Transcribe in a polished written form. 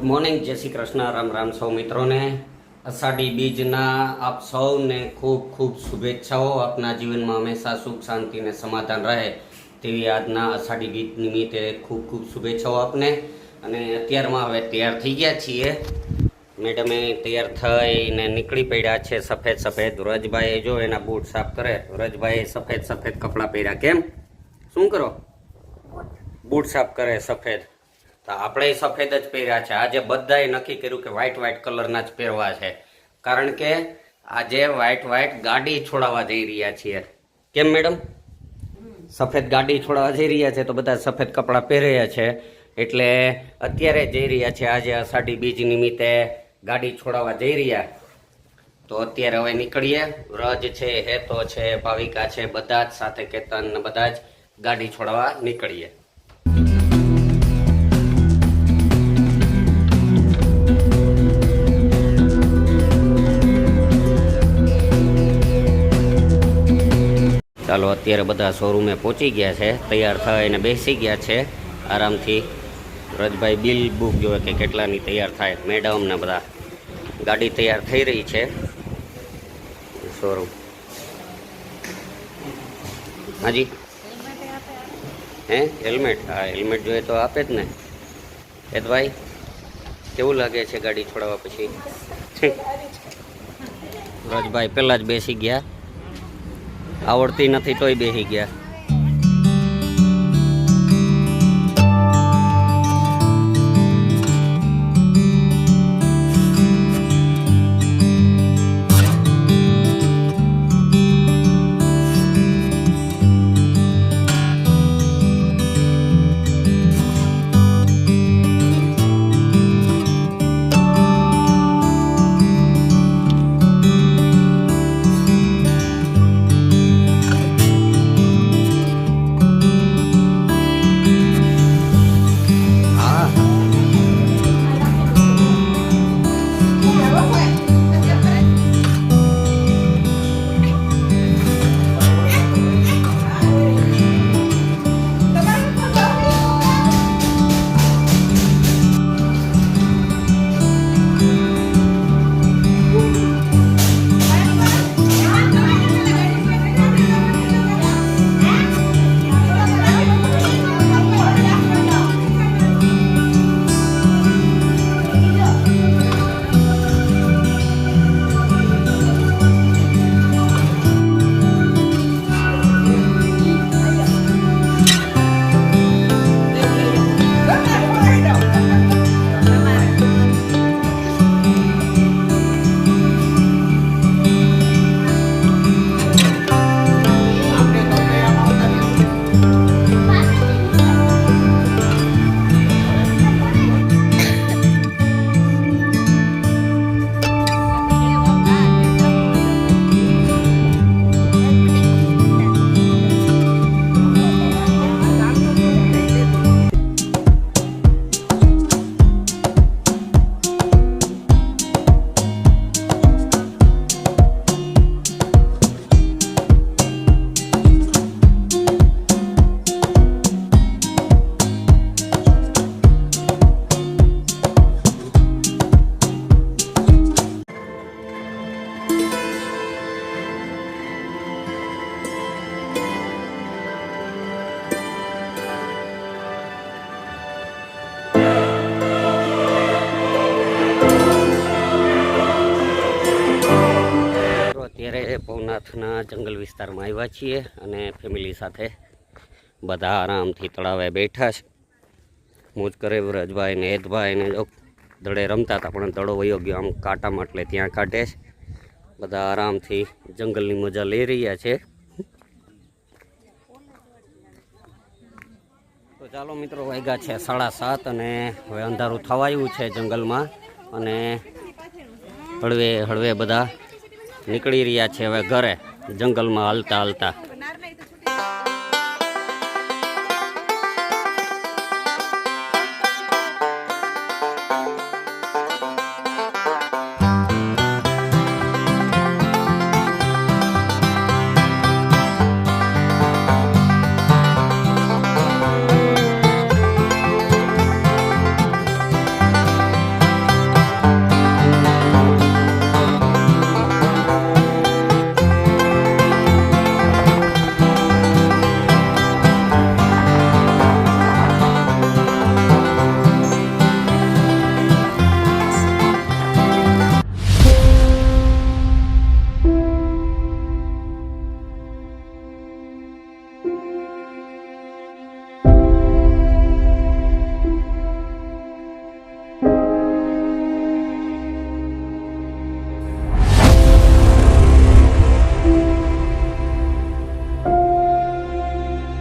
Morning, જય શ્રી કૃષ્ણ, રામ રામ સૌ મિત્રોને. અષાઢી બીજના આપ સૌને ખૂબ ખૂબ શુભેચ્છાઓ. આપના જીવનમાં હંમેશા સુખ શાંતિ અને સમાધાન રહે તેવી આજના અષાઢી બીજ નિમિત્તે ખૂબ ખૂબ શુભેચ્છાઓ આપને. અને અત્યારમાં હવે તૈયાર થઈ ગયા છીએ. મેડમે તૈયાર થઈને નીકળી પડ્યા છે. સફેદ સફેદ વ્રજભાઈ જો એના બૂટ સાફ કરે. વ્રજભાઈ સફેદ સફેદ કપડાં પહેર્યા. કેમ શું કરો? બૂટ સાફ કરે સફેદ. તો આપણે સફેદ જ પહેર્યા છે. આજે બધાએ નક્કી કર્યું કે વ્હાઈટ કલરના જ પહેરવા છે, કારણ કે આજે વ્હાઈટ ગાડી છોડાવવા જઈ રહ્યા છીએ. કેમ મેડમ? સફેદ ગાડી છોડાવવા જઈ રહ્યા છે તો બધા સફેદ કપડાં પહેર્યા છે, એટલે અત્યારે જઈ રહ્યા છે. આજે અષાઢી બીજ નિમિત્તે ગાડી છોડાવવા જઈ રહ્યા. તો અત્યારે હવે નીકળીએ. વ્રજ છે, હેતો છે, ભાવિકા છે, બધા જ સાથે કેતન બધા જ ગાડી છોડાવવા નીકળીએ. ચાલો, અત્યારે બધા શોરૂમે પહોંચી ગયા છે, તૈયાર થઈને બેસી ગયા છે આરામથી. વ્રજભાઈ બિલ બુક જોવે કે કેટલાની તૈયાર થાય. મેડમ ને બધા ગાડી તૈયાર થઈ રહી છે. શોરૂમ હાજી હેલ્મેટ? હા, હેલ્મેટ જોઈએ તો આપે જ ને. ભાઈ કેવું લાગે છે ગાડી છોડાવવા પછી? વ્રજભાઈ પહેલાં જ બેસી ગયા, આવડતી નથી તોય બેસી ગયા. અત્યારે ભવનાથના જંગલ વિસ્તારમાં આવ્યા છીએ અને ફેમિલી સાથે બધા આરામથી તળાવે બેઠા છે. મોજ કરે વ્રજભાઈ ને હેતભાઈ ને દડે રમતા હતા, પણ દડો વયો ગયો આમ કાંટામાં, એટલે ત્યાં કાઢે છે. બધા આરામથી જંગલની મજા લઈ રહ્યા છે. તો ચાલો મિત્રો, વાગ્યા છે 7:30 અને હવે અંધારું થવા આવ્યું છે જંગલમાં, અને હળવે હળવે બધા નીકળી રહ્યા છે હવે ઘરે, જંગલમાં હાલતા હાલતા.